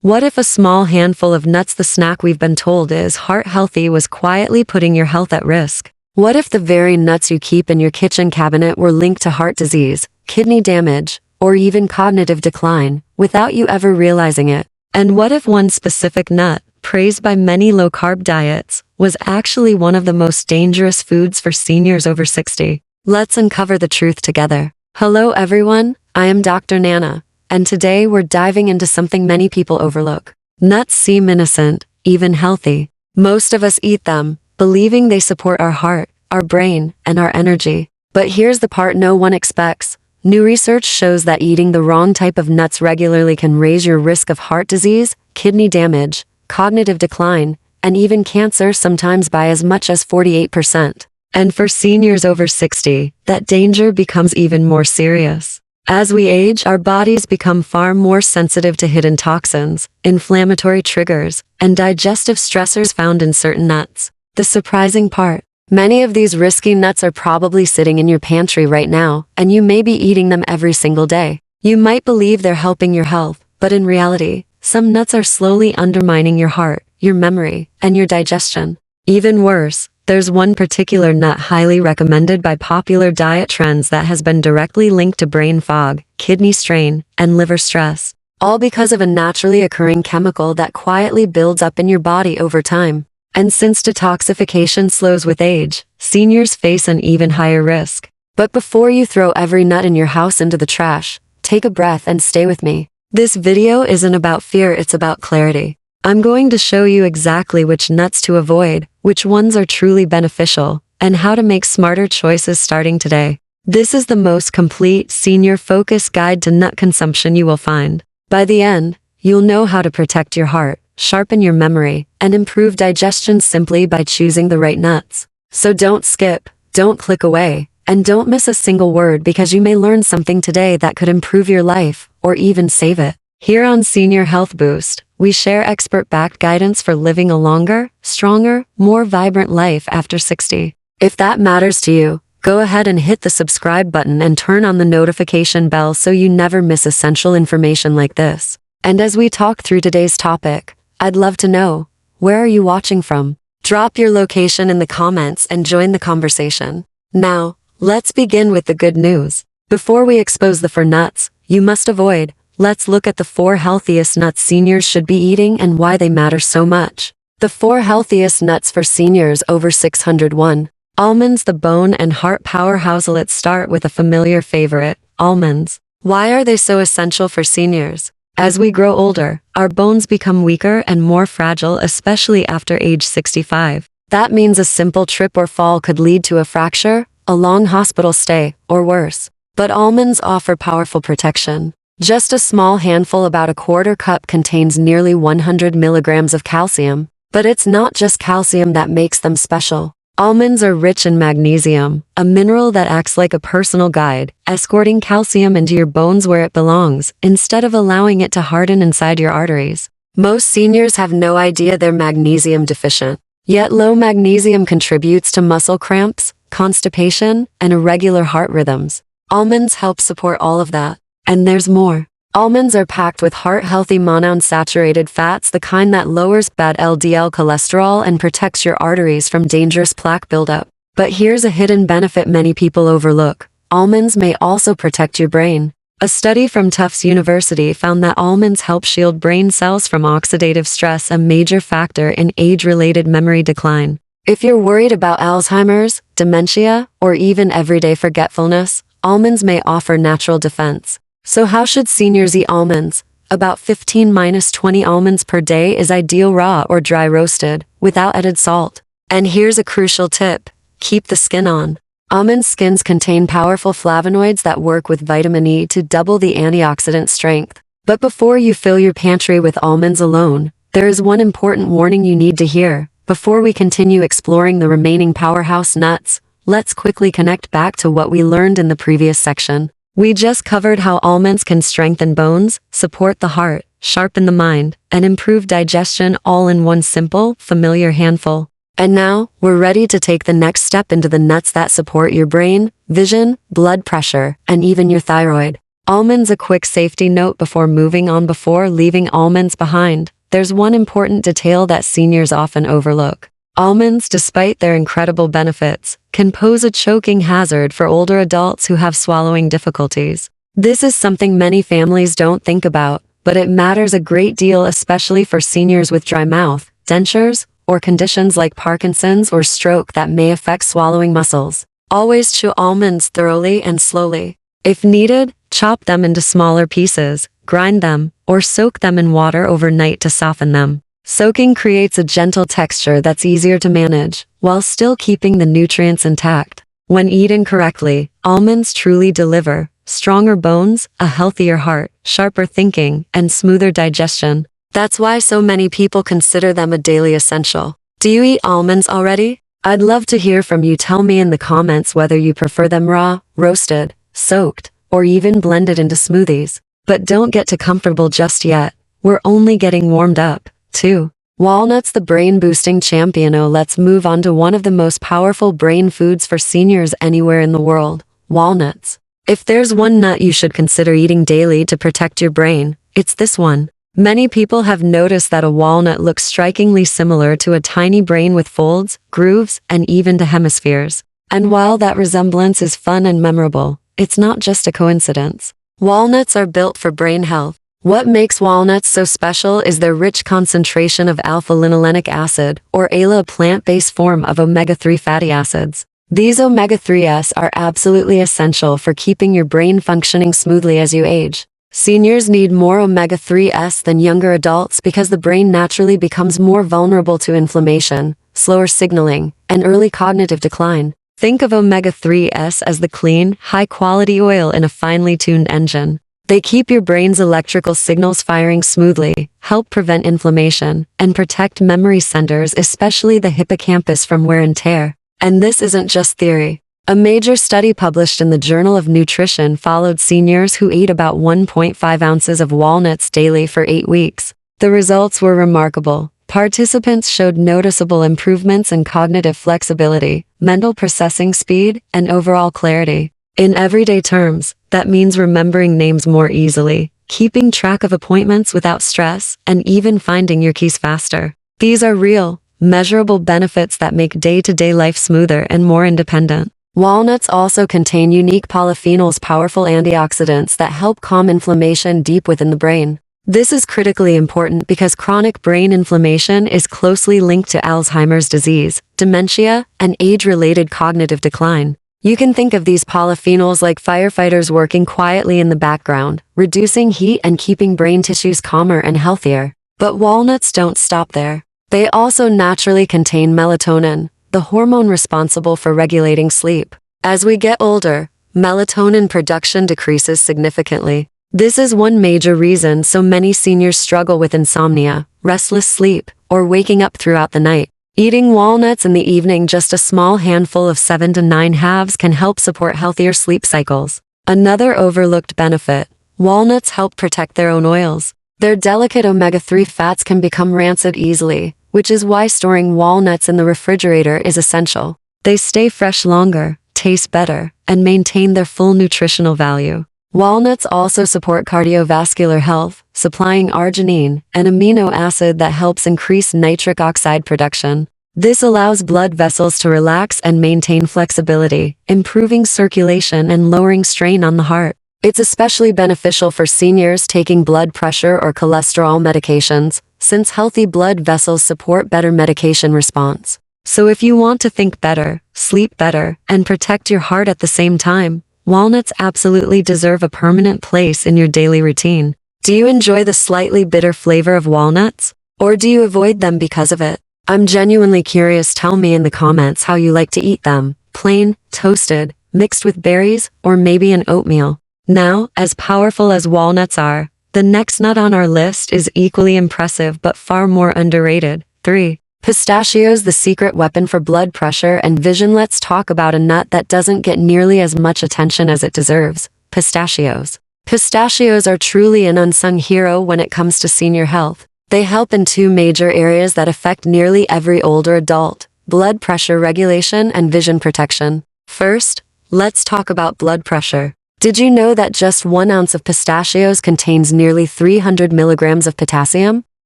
What if a small handful of nuts, the snack we've been told is heart healthy, was quietly putting your health at risk? What if the very nuts you keep in your kitchen cabinet were linked to heart disease, kidney damage, or even cognitive decline, without you ever realizing it? And what if one specific nut, praised by many low-carb diets, was actually one of the most dangerous foods for seniors over 60? Let's uncover the truth together. Hello everyone, I am Dr. Nana, and today we're diving into something many people overlook. Nuts seem innocent, even healthy. Most of us eat them, believing they support our heart, our brain, and our energy. But here's the part no one expects. New research shows that eating the wrong type of nuts regularly can raise your risk of heart disease, kidney damage, cognitive decline, and even cancer, sometimes by as much as 48%. And for seniors over 60, that danger becomes even more serious. As we age, our bodies become far more sensitive to hidden toxins, inflammatory triggers, and digestive stressors found in certain nuts. The surprising part: many of these risky nuts are probably sitting in your pantry right now, and you may be eating them every single day. You might believe they're helping your health, but in reality, some nuts are slowly undermining your heart, your memory, and your digestion. Even worse, there's one particular nut highly recommended by popular diet trends that has been directly linked to brain fog, kidney strain, and liver stress, all because of a naturally occurring chemical that quietly builds up in your body over time. And since detoxification slows with age, seniors face an even higher risk. But before you throw every nut in your house into the trash, take a breath and stay with me. This video isn't about fear, it's about clarity. I'm going to show you exactly which nuts to avoid, which ones are truly beneficial, and how to make smarter choices starting today. This is the most complete, senior-focused guide to nut consumption you will find. By the end, you'll know how to protect your heart, sharpen your memory, and improve digestion simply by choosing the right nuts. So don't skip, don't click away, and don't miss a single word, because you may learn something today that could improve your life, or even save it. Here on Senior Health Boost, we share expert-backed guidance for living a longer, stronger, more vibrant life after 60. If that matters to you, go ahead and hit the subscribe button and turn on the notification bell so you never miss essential information like this. And as we talk through today's topic, I'd love to know, where are you watching from? Drop your location in the comments and join the conversation. Now, let's begin with the good news. Before we expose the 4 nuts you must avoid, let's look at the 4 healthiest nuts seniors should be eating and why they matter so much. The 4 healthiest nuts for seniors over 601. Almonds, the bone and heart powerhouse. Let's start with a familiar favorite, almonds. Why are they so essential for seniors? As we grow older, our bones become weaker and more fragile, especially after age 65. That means a simple trip or fall could lead to a fracture, a long hospital stay, or worse. But almonds offer powerful protection. Just a small handful, about a quarter cup, contains nearly 100 milligrams of calcium. But it's not just calcium that makes them special. Almonds are rich in magnesium, a mineral that acts like a personal guide, escorting calcium into your bones where it belongs, instead of allowing it to harden inside your arteries. Most seniors have no idea they're magnesium deficient. Yet low magnesium contributes to muscle cramps, constipation, and irregular heart rhythms. Almonds help support all of that. And there's more. Almonds are packed with heart-healthy monounsaturated fats, the kind that lowers bad LDL cholesterol and protects your arteries from dangerous plaque buildup. But here's a hidden benefit many people overlook. Almonds may also protect your brain. A study from Tufts University found that almonds help shield brain cells from oxidative stress, a major factor in age-related memory decline. If you're worried about Alzheimer's, dementia, or even everyday forgetfulness, almonds may offer natural defense. So how should seniors eat almonds? About 15–20 almonds per day is ideal, raw or dry roasted, without added salt. And here's a crucial tip: keep the skin on. Almond skins contain powerful flavonoids that work with vitamin E to double the antioxidant strength. But before you fill your pantry with almonds alone, there is one important warning you need to hear. Before we continue exploring the remaining powerhouse nuts, let's quickly connect back to what we learned in the previous section. We just covered how almonds can strengthen bones, support the heart, sharpen the mind, and improve digestion, all in one simple, familiar handful. And now, we're ready to take the next step into the nuts that support your brain, vision, blood pressure, and even your thyroid. Almonds. A quick safety note before moving on. Before leaving almonds behind, there's one important detail that seniors often overlook. Almonds, despite their incredible benefits, can pose a choking hazard for older adults who have swallowing difficulties. This is something many families don't think about, but it matters a great deal, especially for seniors with dry mouth, dentures, or conditions like Parkinson's or stroke that may affect swallowing muscles. Always chew almonds thoroughly and slowly. If needed, chop them into smaller pieces, grind them, or soak them in water overnight to soften them. Soaking creates a gentle texture that's easier to manage, while still keeping the nutrients intact. When eaten correctly, almonds truly deliver stronger bones, a healthier heart, sharper thinking, and smoother digestion. That's why so many people consider them a daily essential. Do you eat almonds already? I'd love to hear from you. Tell me in the comments whether you prefer them raw, roasted, soaked, or even blended into smoothies. But don't get too comfortable just yet. We're only getting warmed up. 2. Walnuts. The brain-boosting champion. Let's move on to one of the most powerful brain foods for seniors anywhere in the world, walnuts. If there's one nut you should consider eating daily to protect your brain, it's this one. Many people have noticed that a walnut looks strikingly similar to a tiny brain with folds, grooves, and even two hemispheres. And while that resemblance is fun and memorable, it's not just a coincidence. Walnuts are built for brain health. What makes walnuts so special is their rich concentration of alpha-linolenic acid, or ALA, a plant-based form of omega-3 fatty acids. These omega-3s are absolutely essential for keeping your brain functioning smoothly as you age. Seniors need more omega-3s than younger adults because the brain naturally becomes more vulnerable to inflammation, slower signaling, and early cognitive decline. Think of omega-3s as the clean, high-quality oil in a finely tuned engine. They keep your brain's electrical signals firing smoothly, help prevent inflammation, and protect memory centers, especially the hippocampus, from wear and tear. And this isn't just theory. A major study published in the Journal of Nutrition followed seniors who ate about 1.5 ounces of walnuts daily for 8 weeks. The results were remarkable. Participants showed noticeable improvements in cognitive flexibility, mental processing speed, and overall clarity. In everyday terms, that means remembering names more easily, keeping track of appointments without stress, and even finding your keys faster. These are real, measurable benefits that make day-to-day life smoother and more independent. Walnuts also contain unique polyphenols, powerful antioxidants that help calm inflammation deep within the brain. This is critically important because chronic brain inflammation is closely linked to Alzheimer's disease, dementia, and age-related cognitive decline. You can think of these polyphenols like firefighters working quietly in the background, reducing heat and keeping brain tissues calmer and healthier. But walnuts don't stop there. They also naturally contain melatonin, the hormone responsible for regulating sleep. As we get older, melatonin production decreases significantly. This is one major reason so many seniors struggle with insomnia, restless sleep, or waking up throughout the night. Eating walnuts in the evening, just a small handful of 7 to 9 halves, can help support healthier sleep cycles. Another overlooked benefit: walnuts help protect their own oils. Their delicate omega-3 fats can become rancid easily, which is why storing walnuts in the refrigerator is essential. They stay fresh longer, taste better, and maintain their full nutritional value. Walnuts also support cardiovascular health, supplying arginine, an amino acid that helps increase nitric oxide production. This allows blood vessels to relax and maintain flexibility, improving circulation and lowering strain on the heart. It's especially beneficial for seniors taking blood pressure or cholesterol medications, since healthy blood vessels support better medication response. So if you want to think better, sleep better, and protect your heart at the same time, walnuts absolutely deserve a permanent place in your daily routine. Do you enjoy the slightly bitter flavor of walnuts? Or do you avoid them because of it? I'm genuinely curious. Tell me in the comments how you like to eat them: plain, toasted, mixed with berries, or maybe an oatmeal. Now, as powerful as walnuts are, the next nut on our list is equally impressive but far more underrated. 3. Pistachios, the secret weapon for blood pressure and vision. Let's talk about a nut that doesn't get nearly as much attention as it deserves: pistachios. Pistachios are truly an unsung hero when it comes to senior health. They help in 2 major areas that affect nearly every older adult: blood pressure regulation and vision protection. First, let's talk about blood pressure. Did you know that just 1 ounce of pistachios contains nearly 300 milligrams of potassium?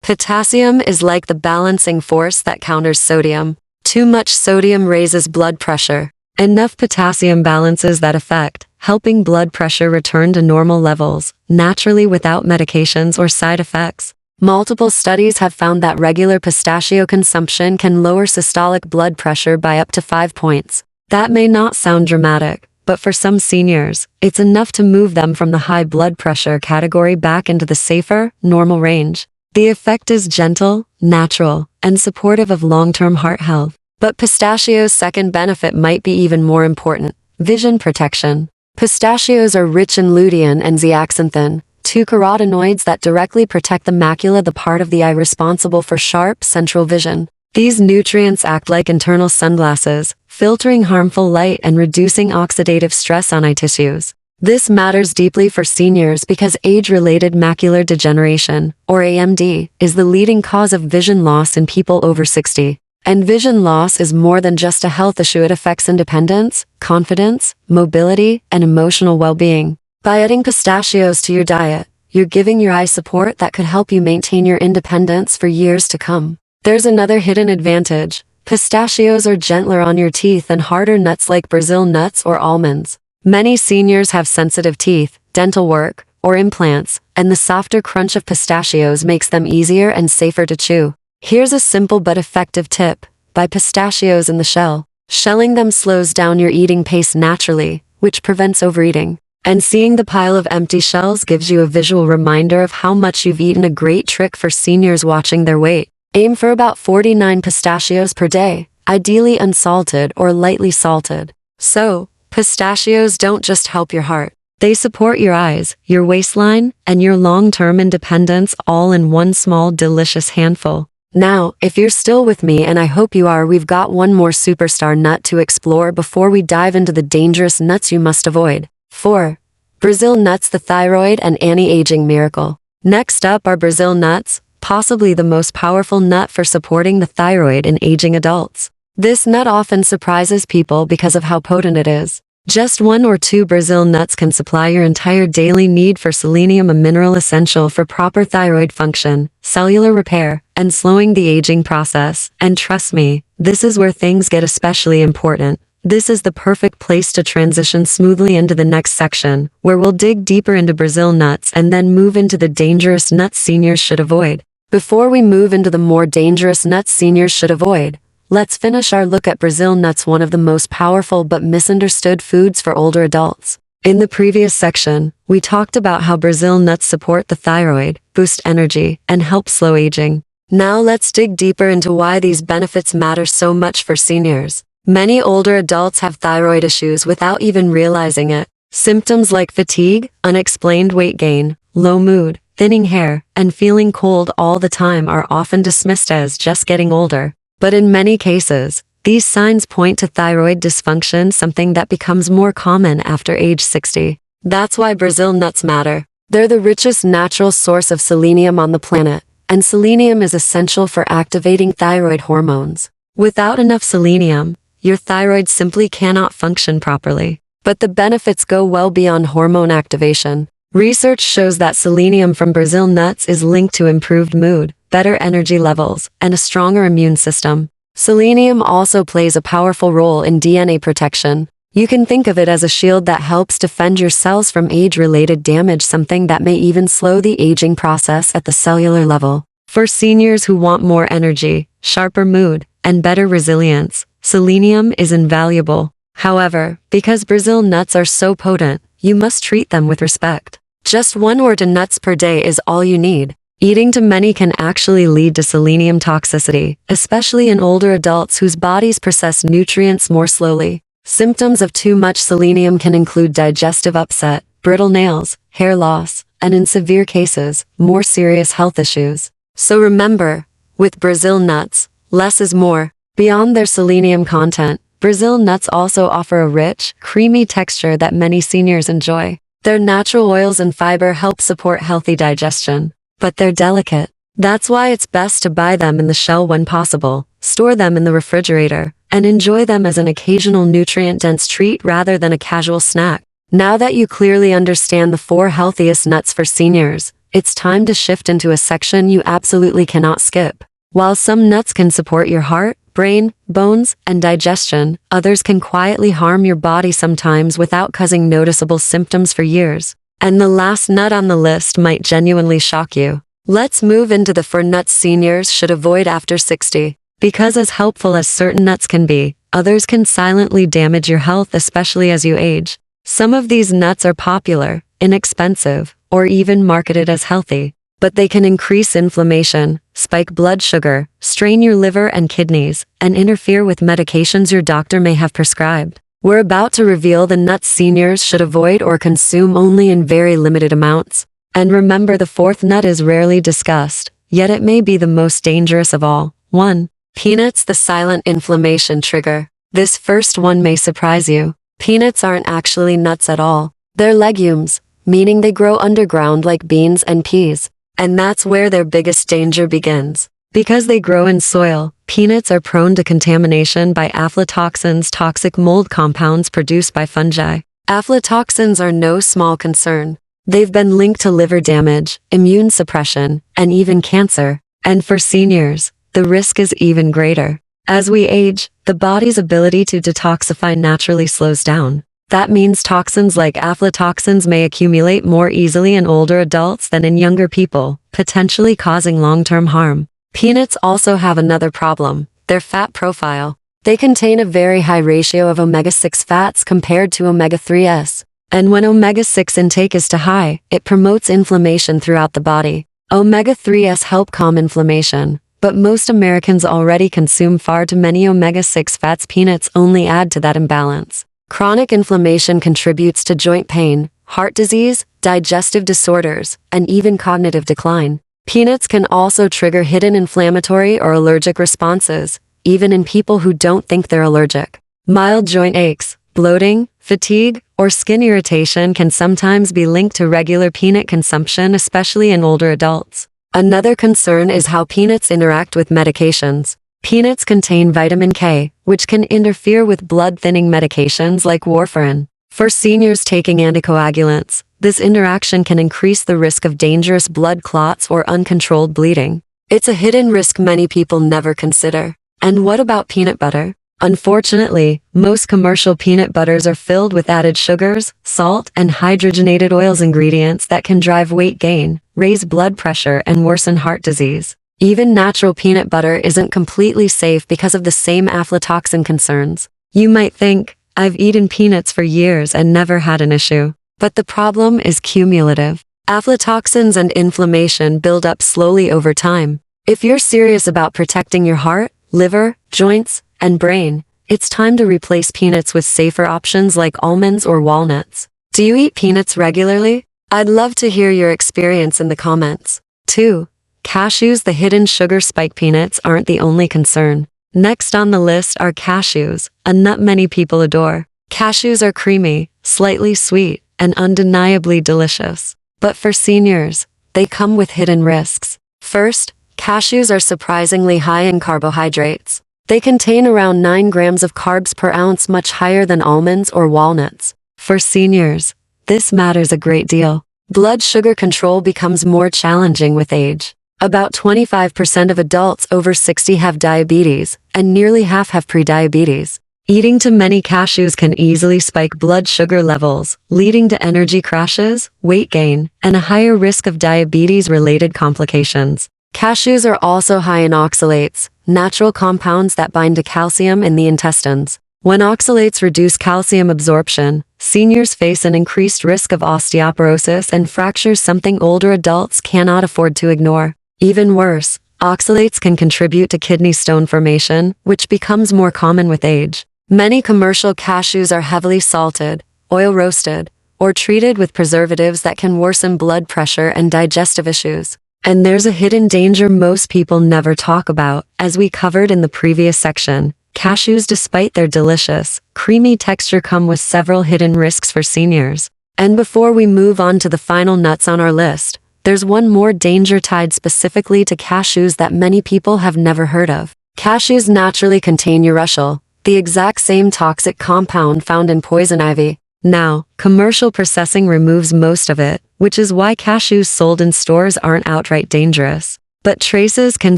Potassium is like the balancing force that counters sodium. Too much sodium raises blood pressure. Enough potassium balances that effect, helping blood pressure return to normal levels, naturally without medications or side effects. Multiple studies have found that regular pistachio consumption can lower systolic blood pressure by up to 5 points. That may not sound dramatic, but for some seniors, it's enough to move them from the high blood pressure category back into the safer, normal range. The effect is gentle, natural, and supportive of long-term heart health. But pistachios' second benefit might be even more important: vision protection. Pistachios are rich in lutein and zeaxanthin, two carotenoids that directly protect the macula, the part of the eye responsible for sharp, central vision. These nutrients act like internal sunglasses, filtering harmful light and reducing oxidative stress on eye tissues. This matters deeply for seniors because age-related macular degeneration, or AMD, is the leading cause of vision loss in people over 60. And vision loss is more than just a health issue. It affects independence, confidence, mobility, and emotional well-being. By adding pistachios to your diet, you're giving your eye support that could help you maintain your independence for years to come. There's another hidden advantage. Pistachios are gentler on your teeth than harder nuts like Brazil nuts or almonds. Many seniors have sensitive teeth, dental work, or implants, and the softer crunch of pistachios makes them easier and safer to chew. Here's a simple but effective tip. Buy pistachios in the shell. Shelling them slows down your eating pace naturally, which prevents overeating. And seeing the pile of empty shells gives you a visual reminder of how much you've eaten. A great trick for seniors watching their weight. Aim for about 49 pistachios per day, ideally unsalted or lightly salted. So, pistachios don't just help your heart. They support your eyes, your waistline, and your long-term independence all in one small, delicious handful. Now, if you're still with me, and I hope you are, we've got one more superstar nut to explore before we dive into the dangerous nuts you must avoid. 4. Brazil nuts, the thyroid and anti-aging miracle. Next up are Brazil nuts, possibly the most powerful nut for supporting the thyroid in aging adults. This nut often surprises people because of how potent it is. Just 1 or 2 Brazil nuts can supply your entire daily need for selenium, a mineral essential for proper thyroid function, cellular repair, and slowing the aging process. And trust me, this is where things get especially important. This is the perfect place to transition smoothly into the next section, where we'll dig deeper into Brazil nuts and then move into the dangerous nuts seniors should avoid. Before we move into the more dangerous nuts seniors should avoid, let's finish our look at Brazil nuts, one of the most powerful but misunderstood foods for older adults. In the previous section, we talked about how Brazil nuts support the thyroid, boost energy, and help slow aging. Now let's dig deeper into why these benefits matter so much for seniors. Many older adults have thyroid issues without even realizing it. Symptoms like fatigue, unexplained weight gain, low mood, thinning hair, and feeling cold all the time are often dismissed as just getting older. But in many cases, these signs point to thyroid dysfunction, something that becomes more common after age 60. That's why Brazil nuts matter. They're the richest natural source of selenium on the planet, and selenium is essential for activating thyroid hormones. Without enough selenium, your thyroid simply cannot function properly. But the benefits go well beyond hormone activation. Research shows that selenium from Brazil nuts is linked to improved mood, better energy levels, and a stronger immune system. Selenium also plays a powerful role in DNA protection. You can think of it as a shield that helps defend your cells from age-related damage, something that may even slow the aging process at the cellular level. For seniors who want more energy, sharper mood, and better resilience, selenium is invaluable. However, because Brazil nuts are so potent, you must treat them with respect. Just 1 or 2 nuts per day is all you need. Eating too many can actually lead to selenium toxicity, especially in older adults whose bodies process nutrients more slowly. Symptoms of too much selenium can include digestive upset, brittle nails, hair loss, and in severe cases, more serious health issues. So remember, with Brazil nuts, less is more. Beyond their selenium content, Brazil nuts also offer a rich, creamy texture that many seniors enjoy. Their natural oils and fiber help support healthy digestion. But they're delicate. That's why it's best to buy them in the shell when possible, store them in the refrigerator, and enjoy them as an occasional nutrient-dense treat rather than a casual snack. Now that you clearly understand the 4 healthiest nuts for seniors, it's time to shift into a section you absolutely cannot skip. While some nuts can support your heart, brain, bones, and digestion, others can quietly harm your body sometimes without causing noticeable symptoms for years. And the last nut on the list might genuinely shock you. Let's move into the 4 nuts seniors should avoid after 60. Because as helpful as certain nuts can be, others can silently damage your health, especially as you age. Some of these nuts are popular, inexpensive, or even marketed as healthy, but they can increase inflammation, spike blood sugar, strain your liver and kidneys, and interfere with medications your doctor may have prescribed. We're about to reveal the nuts seniors should avoid or consume only in very limited amounts. And remember, the 4th nut is rarely discussed, yet it may be the most dangerous of all. 1. Peanuts, the silent inflammation trigger. This first one may surprise you. Peanuts aren't actually nuts at all. They're legumes, meaning they grow underground like beans and peas. And that's where their biggest danger begins. Because they grow in soil, peanuts are prone to contamination by aflatoxins, toxic mold compounds produced by fungi. Aflatoxins are no small concern. They've been linked to liver damage, immune suppression, and even cancer. And for seniors, the risk is even greater. As we age, the body's ability to detoxify naturally slows down. That means toxins like aflatoxins may accumulate more easily in older adults than in younger people, potentially causing long-term harm. Peanuts also have another problem: their fat profile. They contain a very high ratio of omega-6 fats compared to omega-3s. And when omega-6 intake is too high, it promotes inflammation throughout the body. Omega-3s help calm inflammation, but most Americans already consume far too many omega-6 fats. Peanuts only add to that imbalance. Chronic inflammation contributes to joint pain, heart disease, digestive disorders, and even cognitive decline. Peanuts can also trigger hidden inflammatory or allergic responses, even in people who don't think they're allergic. Mild joint aches, bloating, fatigue, or skin irritation can sometimes be linked to regular peanut consumption, especially in older adults. Another concern is how peanuts interact with medications. Peanuts contain vitamin K, which can interfere with blood-thinning medications like warfarin. For seniors taking anticoagulants, this interaction can increase the risk of dangerous blood clots or uncontrolled bleeding. It's a hidden risk many people never consider. And what about peanut butter? Unfortunately, most commercial peanut butters are filled with added sugars, salt, and hydrogenated oils, ingredients that can drive weight gain, raise blood pressure, and worsen heart disease. Even natural peanut butter isn't completely safe because of the same aflatoxin concerns. You might think, I've eaten peanuts for years and never had an issue. But the problem is cumulative. Aflatoxins and inflammation build up slowly over time. If you're serious about protecting your heart, liver, joints, and brain, it's time to replace peanuts with safer options like almonds or walnuts. Do you eat peanuts regularly? I'd love to hear your experience in the comments. 2. Cashews, the hidden sugar spike. Peanuts aren't the only concern. Next on the list are cashews, a nut many people adore. Cashews are creamy, slightly sweet, and undeniably delicious. But for seniors, they come with hidden risks. First, cashews are surprisingly high in carbohydrates. They contain around 9 grams of carbs per ounce, much higher than almonds or walnuts. For seniors, this matters a great deal. Blood sugar control becomes more challenging with age. About 25% of adults over 60 have diabetes, and nearly half have prediabetes. Eating too many cashews can easily spike blood sugar levels, leading to energy crashes, weight gain, and a higher risk of diabetes-related complications. Cashews are also high in oxalates, natural compounds that bind to calcium in the intestines. When oxalates reduce calcium absorption, seniors face an increased risk of osteoporosis and fractures, something older adults cannot afford to ignore. Even worse, oxalates can contribute to kidney stone formation, which becomes more common with age. Many commercial cashews are heavily salted, oil roasted, or treated with preservatives that can worsen blood pressure and digestive issues. And there's a hidden danger most people never talk about. As we covered in the previous section, cashews, despite their delicious, creamy texture, come with several hidden risks for seniors. And before we move on to the final nuts on our list, there's one more danger tied specifically to cashews that many people have never heard of. Cashews naturally contain urushiol, the exact same toxic compound found in poison ivy. Now, commercial processing removes most of it, which is why cashews sold in stores aren't outright dangerous. But traces can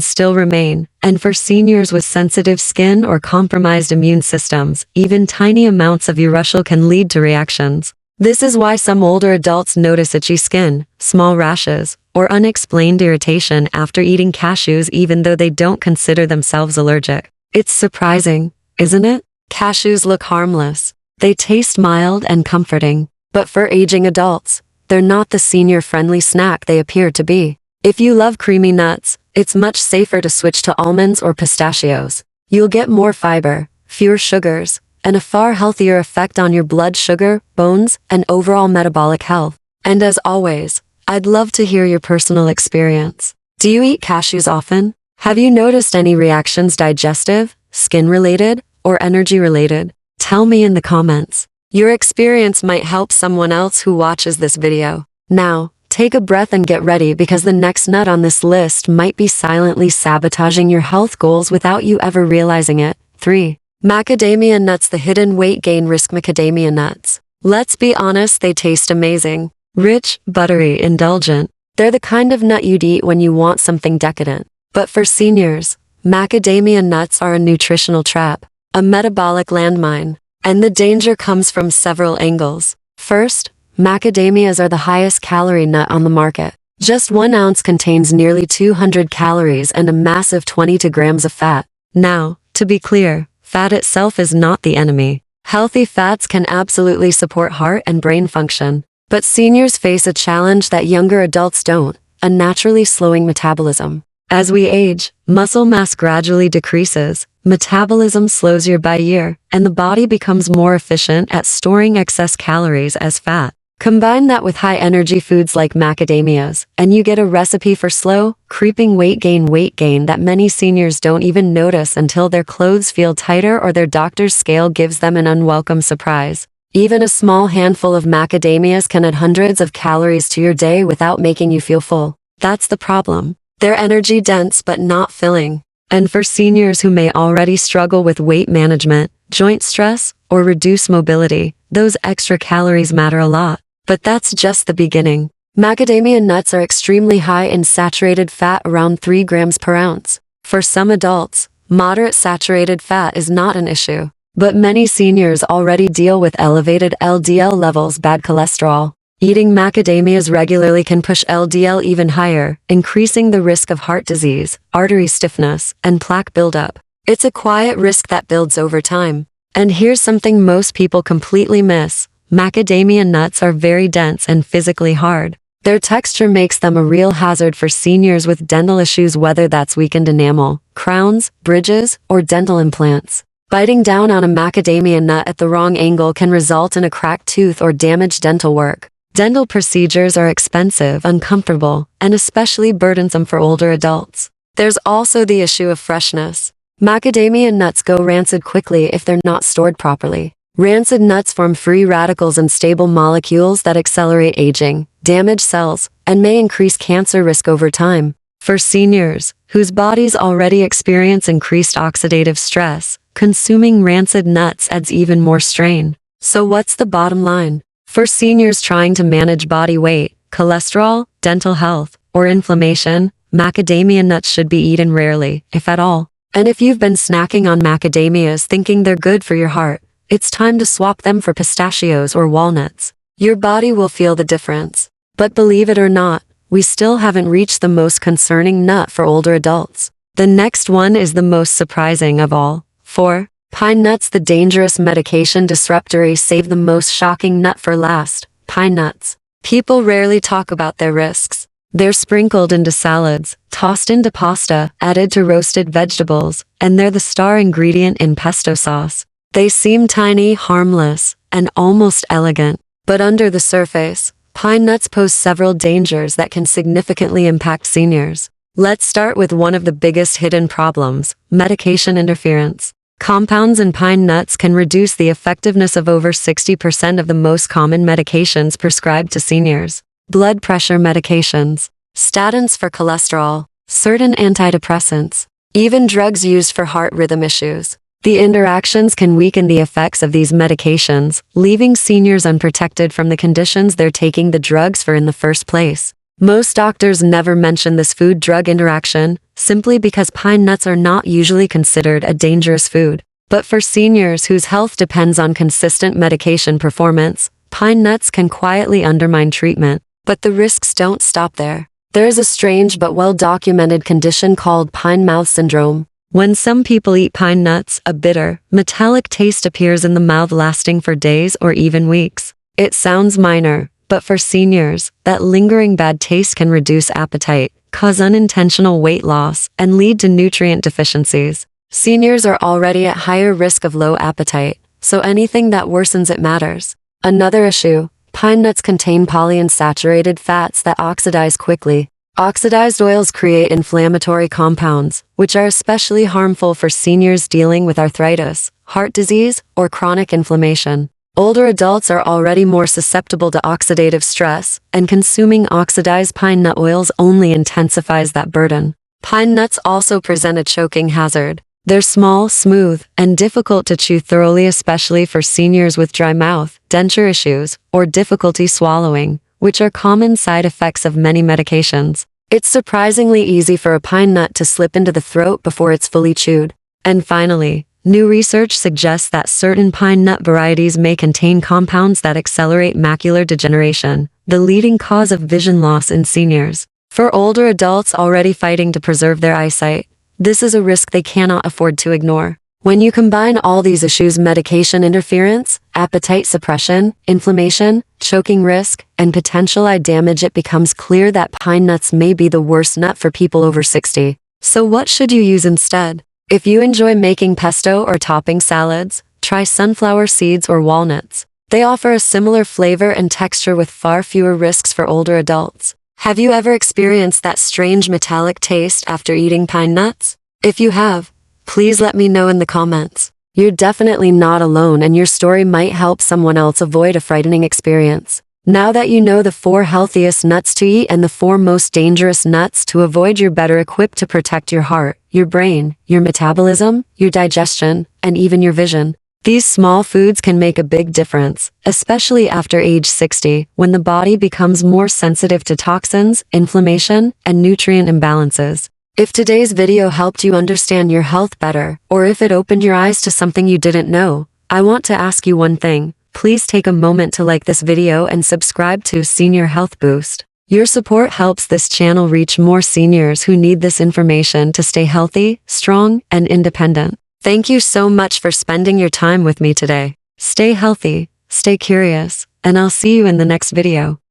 still remain, and for seniors with sensitive skin or compromised immune systems, even tiny amounts of urushiol can lead to reactions. This is why some older adults notice itchy skin, small rashes, or unexplained irritation after eating cashews even though they don't consider themselves allergic. It's surprising, isn't it? Cashews look harmless. They taste mild and comforting. But for aging adults, they're not the senior-friendly snack they appear to be. If you love creamy nuts, it's much safer to switch to almonds or pistachios. You'll get more fiber, fewer sugars, and a far healthier effect on your blood sugar, bones, and overall metabolic health. And as always, I'd love to hear your personal experience. Do you eat cashews often? Have you noticed any reactions, digestive, skin-related, or energy-related? Tell me in the comments. Your experience might help someone else who watches this video. Now, take a breath and get ready because the next nut on this list might be silently sabotaging your health goals without you ever realizing it. 3. Macadamia nuts. The hidden weight gain risk. Macadamia nuts. Let's be honest, they taste amazing. Rich, buttery, indulgent. They're the kind of nut you'd eat when you want something decadent. But for seniors, macadamia nuts are a nutritional trap, a metabolic landmine. And the danger comes from several angles. First, macadamias are the highest calorie nut on the market. Just 1 ounce contains nearly 200 calories and a massive 22 grams of fat. Now, to be clear, fat itself is not the enemy. Healthy fats can absolutely support heart and brain function. But seniors face a challenge that younger adults don't, a naturally slowing metabolism. As we age, muscle mass gradually decreases, metabolism slows year by year, and the body becomes more efficient at storing excess calories as fat. Combine that with high-energy foods like macadamias, and you get a recipe for slow, creeping weight gain that many seniors don't even notice until their clothes feel tighter or their doctor's scale gives them an unwelcome surprise. Even a small handful of macadamias can add hundreds of calories to your day without making you feel full. That's the problem. They're energy-dense but not filling. And for seniors who may already struggle with weight management, joint stress, or reduced mobility, those extra calories matter a lot. But that's just the beginning. Macadamia nuts are extremely high in saturated fat, around 3 grams per ounce. For some adults, moderate saturated fat is not an issue. But many seniors already deal with elevated LDL levels, bad cholesterol. Eating macadamias regularly can push LDL even higher, increasing the risk of heart disease, artery stiffness, and plaque buildup. It's a quiet risk that builds over time. And here's something most people completely miss. Macadamia nuts are very dense and physically hard. Their texture makes them a real hazard for seniors with dental issues, whether that's weakened enamel, crowns, bridges, or dental implants. Biting down on a macadamia nut at the wrong angle can result in a cracked tooth or damaged dental work. Dental procedures are expensive, uncomfortable, and especially burdensome for older adults. There's also the issue of freshness. Macadamia nuts go rancid quickly if they're not stored properly. Rancid nuts form free radicals and stable molecules that accelerate aging, damage cells, and may increase cancer risk over time. For seniors, whose bodies already experience increased oxidative stress, consuming rancid nuts adds even more strain. So what's the bottom line? For seniors trying to manage body weight, cholesterol, dental health, or inflammation, macadamia nuts should be eaten rarely, if at all. And if you've been snacking on macadamias thinking they're good for your heart, it's time to swap them for pistachios or walnuts. Your body will feel the difference. But believe it or not, we still haven't reached the most concerning nut for older adults. The next one is the most surprising of all. 4. Pine nuts. The dangerous medication disruptor. Save the most shocking nut for last. Pine nuts. People rarely talk about their risks. They're sprinkled into salads, tossed into pasta, added to roasted vegetables, and they're the star ingredient in pesto sauce. They seem tiny, harmless, and almost elegant. But under the surface, pine nuts pose several dangers that can significantly impact seniors. Let's start with one of the biggest hidden problems: medication interference. Compounds in pine nuts can reduce the effectiveness of over 60% of the most common medications prescribed to seniors. Blood pressure medications, statins for cholesterol, certain antidepressants, even drugs used for heart rhythm issues. The interactions can weaken the effects of these medications, leaving seniors unprotected from the conditions they're taking the drugs for in the first place. Most doctors never mention this food-drug interaction, simply because pine nuts are not usually considered a dangerous food. But for seniors whose health depends on consistent medication performance, pine nuts can quietly undermine treatment. But the risks don't stop there. There is a strange but well-documented condition called pine mouth syndrome. When some people eat pine nuts, a bitter, metallic taste appears in the mouth lasting for days or even weeks. It sounds minor, but for seniors, that lingering bad taste can reduce appetite, cause unintentional weight loss, and lead to nutrient deficiencies. Seniors are already at higher risk of low appetite, so anything that worsens it matters. Another issue, pine nuts contain polyunsaturated fats that oxidize quickly. Oxidized oils create inflammatory compounds, which are especially harmful for seniors dealing with arthritis, heart disease, or chronic inflammation. Older adults are already more susceptible to oxidative stress, and consuming oxidized pine nut oils only intensifies that burden. Pine nuts also present a choking hazard. They're small, smooth, and difficult to chew thoroughly, especially for seniors with dry mouth, denture issues, or difficulty swallowing, which are common side effects of many medications. It's surprisingly easy for a pine nut to slip into the throat before it's fully chewed. And finally, new research suggests that certain pine nut varieties may contain compounds that accelerate macular degeneration, the leading cause of vision loss in seniors. For older adults already fighting to preserve their eyesight, this is a risk they cannot afford to ignore. When you combine all these issues, medication interference, appetite suppression, inflammation, choking risk, and potential eye damage, it becomes clear that pine nuts may be the worst nut for people over 60. So what should you use instead? If you enjoy making pesto or topping salads, try sunflower seeds or walnuts. They offer a similar flavor and texture with far fewer risks for older adults. Have you ever experienced that strange metallic taste after eating pine nuts? If you have, please let me know in the comments. You're definitely not alone, and your story might help someone else avoid a frightening experience. Now that you know the 4 healthiest nuts to eat and the 4 most dangerous nuts to avoid, you're better equipped to protect your heart, your brain, your metabolism, your digestion, and even your vision. These small foods can make a big difference, especially after age 60, when the body becomes more sensitive to toxins, inflammation, and nutrient imbalances. If today's video helped you understand your health better, or if it opened your eyes to something you didn't know, I want to ask you one thing. Please take a moment to like this video and subscribe to Senior Health Boost. Your support helps this channel reach more seniors who need this information to stay healthy, strong, and independent. Thank you so much for spending your time with me today. Stay healthy, stay curious, and I'll see you in the next video.